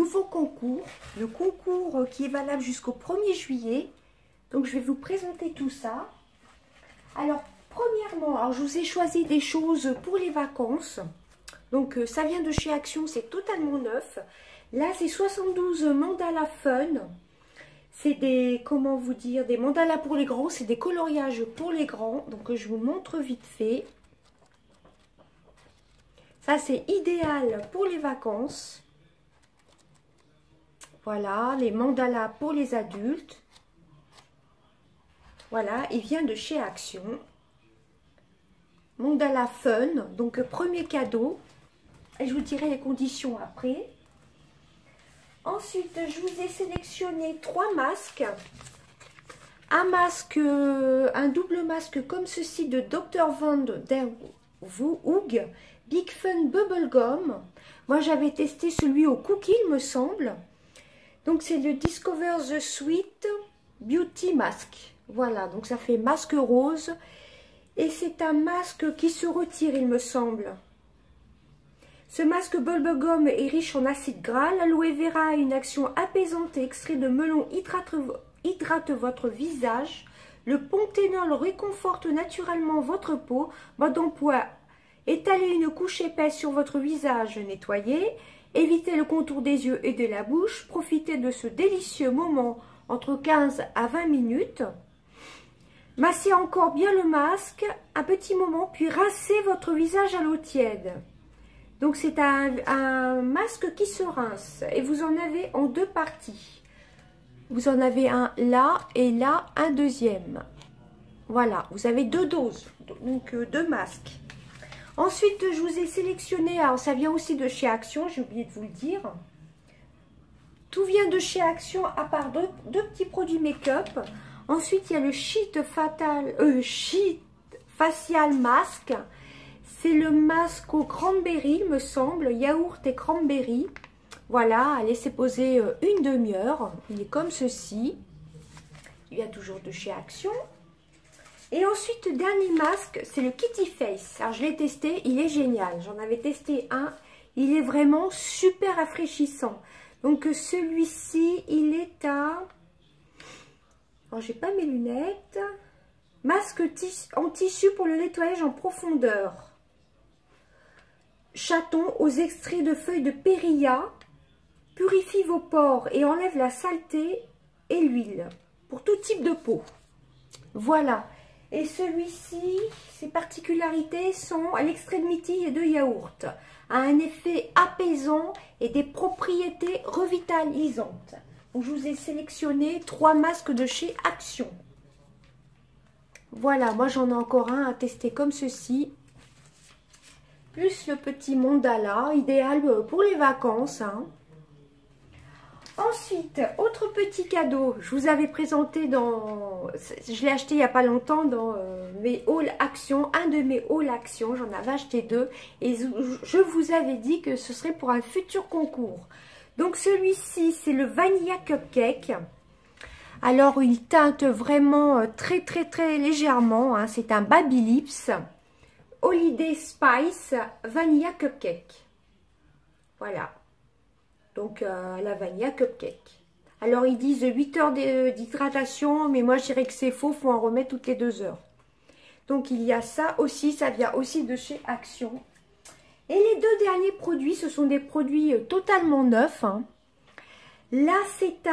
nouveau concours, le concours qui est valable jusqu'au 1er juillet. Donc je vais vous présenter tout ça. Alors premièrement, alors, je vous ai choisi des choses pour les vacances. Donc ça vient de chez Action, c'est totalement neuf. Là c'est 72 mandalas fun. C'est des, comment vous dire, des mandalas pour les grands, c'est des coloriages pour les grands. Donc je vous montre vite fait. Ça c'est idéal pour les vacances. Voilà, les mandalas pour les adultes. Voilà, il vient de chez Action. Mandala Fun, donc premier cadeau. Et je vous dirai les conditions après. Ensuite, je vous ai sélectionné 3 masques. Un masque, un double masque comme ceci de Dr. Van der Hoog, Big Fun Bubblegum. Moi, j'avais testé celui au cookie, il me semble. Donc, c'est le Discover the Sweet Beauty Mask. Voilà, donc ça fait masque rose. Et c'est un masque qui se retire, il me semble. Ce masque Bubblegum est riche en acide gras. L'aloe vera a une action apaisante et extrait de melon hydrate votre visage. Le panthénol réconforte naturellement votre peau. Mode d'emploi: étalez une couche épaisse sur votre visage nettoyé. Évitez le contour des yeux et de la bouche. Profitez de ce délicieux moment entre 15 à 20 minutes. Massez encore bien le masque un petit moment, puis rincez votre visage à l'eau tiède. Donc c'est un masque qui se rince et vous en avez en 2 parties. Vous en avez un là et là un deuxième. Voilà, vous avez 2 doses, donc 2 masques. Ensuite, je vous ai sélectionné, alors ça vient aussi de chez Action, j'ai oublié de vous le dire. Tout vient de chez Action à part deux petits produits make-up. Ensuite, il y a le Sheet Facial Mask. C'est le masque au cranberry, il me semble, yaourt et cranberry. Voilà, à laisser poser une demi-heure. Il est comme ceci. Il y a toujours de chez Action. Et ensuite, dernier masque, c'est le Kitty Face. Alors, je l'ai testé, il est génial. J'en avais testé un. Il est vraiment super rafraîchissant. Donc, celui-ci, il est à... Alors, j'ai pas mes lunettes. Masque en tissu pour le nettoyage en profondeur. Chaton aux extraits de feuilles de périlla. Purifie vos pores et enlève la saleté et l'huile. Pour tout type de peau. Voilà. Et celui-ci, ses particularités sont à l'extrait de myrtille et de yaourt. A un effet apaisant et des propriétés revitalisantes. Donc, je vous ai sélectionné 3 masques de chez Action. Voilà, moi j'en ai encore un à tester comme ceci. Plus le petit mandala, idéal pour les vacances. Hein. Ensuite, autre petit cadeau, je vous avais présenté dans... Je l'ai acheté il n'y a pas longtemps dans mes hauls Action. Un de mes hauls Action, j'en avais acheté 2. Et je vous avais dit que ce serait pour un futur concours. Donc celui-ci, c'est le Vanilla Cupcake. Alors, il teinte vraiment très légèrement. Hein. C'est un Baby Lips Holiday Spice Vanilla Cupcake. Voilà. Donc, la Vanilla Cupcake. Alors, ils disent 8 heures d'hydratation, mais moi, je dirais que c'est faux. Il faut en remettre toutes les 2 heures. Donc, il y a ça aussi. Ça vient aussi de chez Action. Et les 2 derniers produits, ce sont des produits totalement neufs. Hein. Là, c'est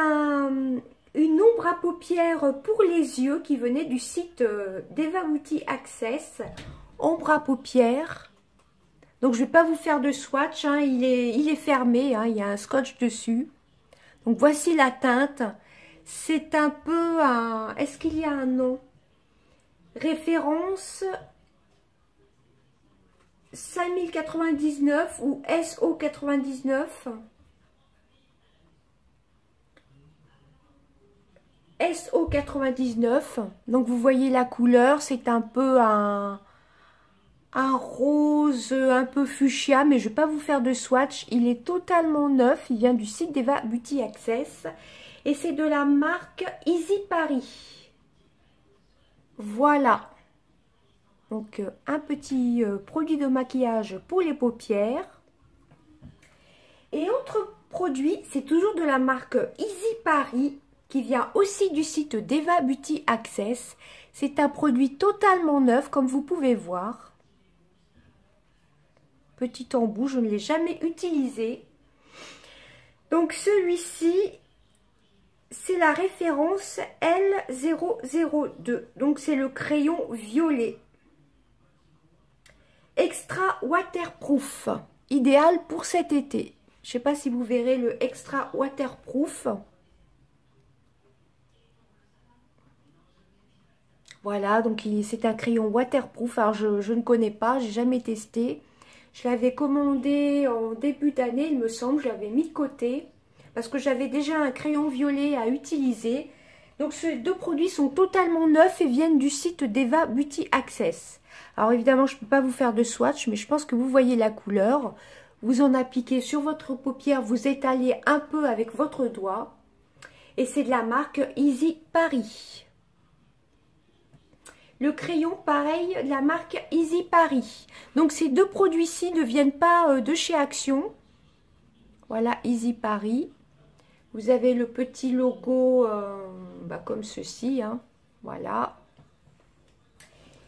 une ombre à paupières pour les yeux qui venait du site d'Eva Beauty Access. Ombre à paupières. Donc, je ne vais pas vous faire de swatch. Hein, il est fermé. Hein, il y a un scotch dessus. Donc, voici la teinte. C'est un peu un... Est-ce qu'il y a un nom? Référence 5099 ou SO99. SO99. Donc, vous voyez la couleur. C'est un peu un rose un peu fuchsia, mais je ne vais pas vous faire de swatch. Il est totalement neuf. Il vient du site d'Eva Beauty Access. Et c'est de la marque Easy Paris. Voilà. Donc, un petit produit de maquillage pour les paupières. Et autre produit, c'est toujours de la marque Easy Paris, qui vient aussi du site d'Eva Beauty Access. C'est un produit totalement neuf, comme vous pouvez voir. Petit embout, je ne l'ai jamais utilisé. Donc celui-ci, c'est la référence L002. Donc c'est le crayon violet. Extra waterproof. Idéal pour cet été. Je ne sais pas si vous verrez le extra waterproof. Voilà, donc c'est un crayon waterproof. Alors je ne connais pas, j'ai jamais testé. Je l'avais commandé en début d'année, il me semble. Je l'avais mis de côté parce que j'avais déjà un crayon violet à utiliser. Donc ces deux produits sont totalement neufs et viennent du site d'Eva Beauty Access. Alors évidemment, je ne peux pas vous faire de swatch, mais je pense que vous voyez la couleur. Vous en appliquez sur votre paupière, vous étalez un peu avec votre doigt. Et c'est de la marque Easy Paris. Le crayon, pareil, de la marque Easy Paris. Donc ces deux produits-ci ne viennent pas de chez Action. Voilà, Easy Paris. Vous avez le petit logo comme ceci. Hein. Voilà.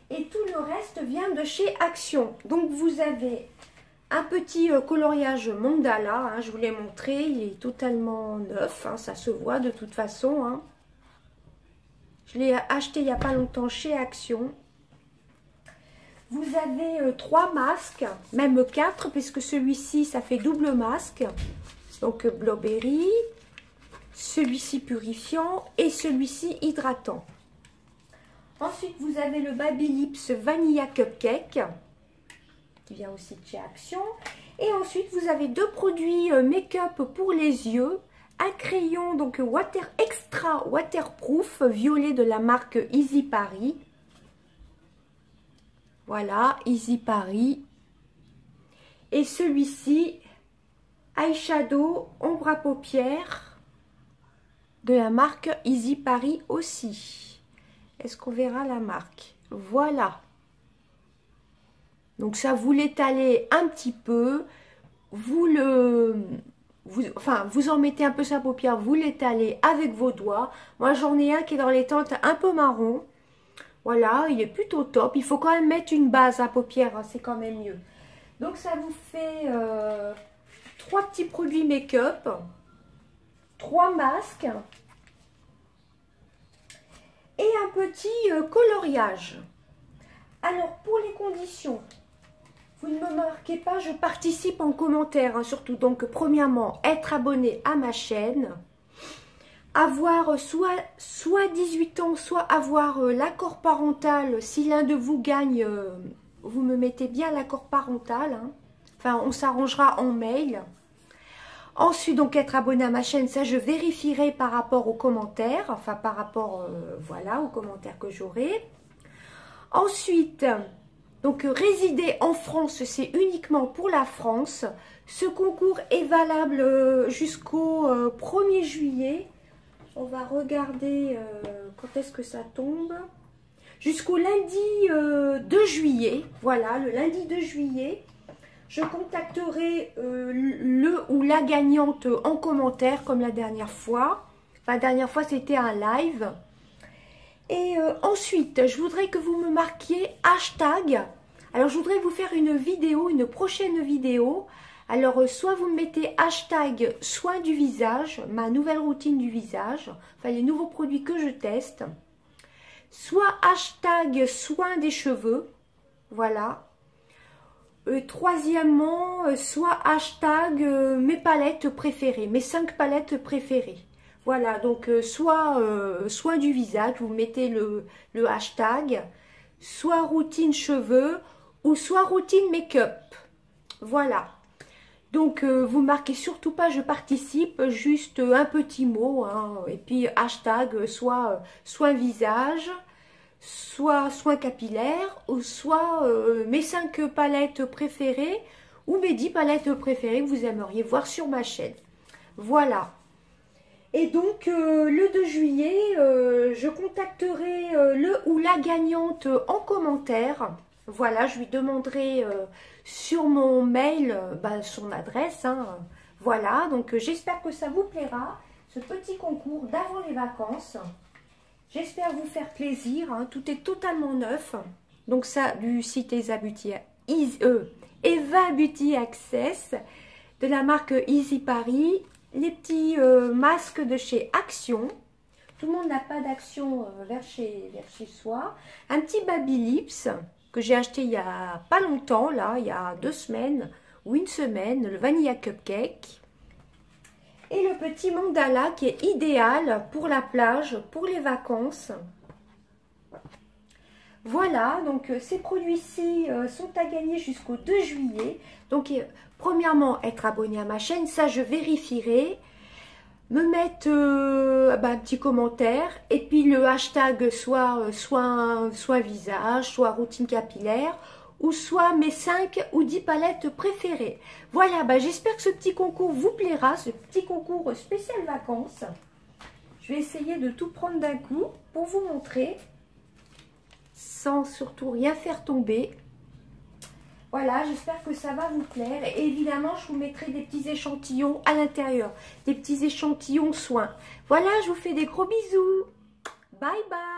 Et tout le reste vient de chez Action. Donc vous avez un petit coloriage mandala. Hein, je vous l'ai montré. Il est totalement neuf. Hein, ça se voit de toute façon. Hein. Je l'ai acheté il n'y a pas longtemps chez Action. Vous avez 3 masques, même 4, puisque celui-ci, ça fait double masque. Donc, Blowberry, celui-ci purifiant et celui-ci hydratant. Ensuite, vous avez le Baby Lips Vanilla Cupcake, qui vient aussi de chez Action. Et ensuite, vous avez 2 produits make-up pour les yeux. Un crayon donc extra waterproof violet de la marque Easy Paris. Voilà, Easy Paris. Et celui-ci, eyeshadow ombre à paupières de la marque Easy Paris aussi. Est-ce qu'on verra la marque? Voilà. Donc ça, vous l'étalez un petit peu. Vous en mettez un peu sa paupière, vous l'étalez avec vos doigts. Moi, j'en ai un qui est dans les teintes un peu marron. Voilà, il est plutôt top. Il faut quand même mettre une base à paupières, hein, c'est quand même mieux. Donc, ça vous fait 3 petits produits make-up, 3 masques et un petit coloriage. Alors, pour les conditions... Vous ne me marquez pas, je participe en commentaire, hein, surtout. Donc, premièrement, être abonné à ma chaîne. Avoir soit 18 ans, soit avoir l'accord parental. Si l'un de vous gagne, vous me mettez bien l'accord parental. Hein. Enfin, on s'arrangera en mail. Ensuite, donc, être abonné à ma chaîne, ça, je vérifierai par rapport aux commentaires. Enfin, par rapport, voilà, aux commentaires que j'aurai. Ensuite... Donc, résider en France, c'est uniquement pour la France. Ce concours est valable jusqu'au 1er juillet. On va regarder quand est-ce que ça tombe. Jusqu'au lundi 2 juillet. Voilà, le lundi 2 juillet. Je contacterai le ou la gagnante en commentaire, comme la dernière fois. Enfin, la dernière fois, c'était un live. Et ensuite, je voudrais que vous me marquiez hashtag. Alors, je voudrais vous faire une vidéo, une prochaine vidéo. Alors, soit vous me mettez hashtag soin du visage, ma nouvelle routine du visage, enfin les nouveaux produits que je teste. Soit hashtag soin des cheveux, voilà. Troisièmement, soit hashtag mes palettes préférées, mes 5 palettes préférées. Voilà, donc soit soin du visage, vous mettez le hashtag, soit routine cheveux ou soit routine make-up. Voilà. Donc vous marquez surtout pas je participe, juste un petit mot, hein, et puis hashtag soit soin visage, soit soin capillaire, ou soit mes 5 palettes préférées ou mes 10 palettes préférées que vous aimeriez voir sur ma chaîne. Voilà. Et donc, le 2 juillet, je contacterai le ou la gagnante en commentaire. Voilà, je lui demanderai sur mon mail son adresse. Hein. Voilà, donc j'espère que ça vous plaira, ce petit concours d'avant les vacances. J'espère vous faire plaisir, hein, tout est totalement neuf. Donc ça, du site Eva Beauty Access, de la marque Easy Paris, les petits masques de chez Action. Tout le monde n'a pas d'Action vers chez soi. Un petit Baby Lips que j'ai acheté il y a pas longtemps, là, il y a 2 semaines ou une semaine, le Vanilla Cupcake. Et le petit mandala qui est idéal pour la plage, pour les vacances. Voilà, donc ces produits-ci sont à gagner jusqu'au 2 juillet. Donc, premièrement, être abonné à ma chaîne, ça je vérifierai. Me mettre un petit commentaire et puis le hashtag soit visage, soit routine capillaire ou soit mes 5 ou 10 palettes préférées. Voilà, j'espère que ce petit concours vous plaira, ce petit concours spécial vacances. Je vais essayer de tout prendre d'un coup pour vous montrer sans surtout rien faire tomber. Voilà, j'espère que ça va vous plaire. Et évidemment, je vous mettrai des petits échantillons à l'intérieur. Des petits échantillons soins. Voilà, je vous fais des gros bisous. Bye bye.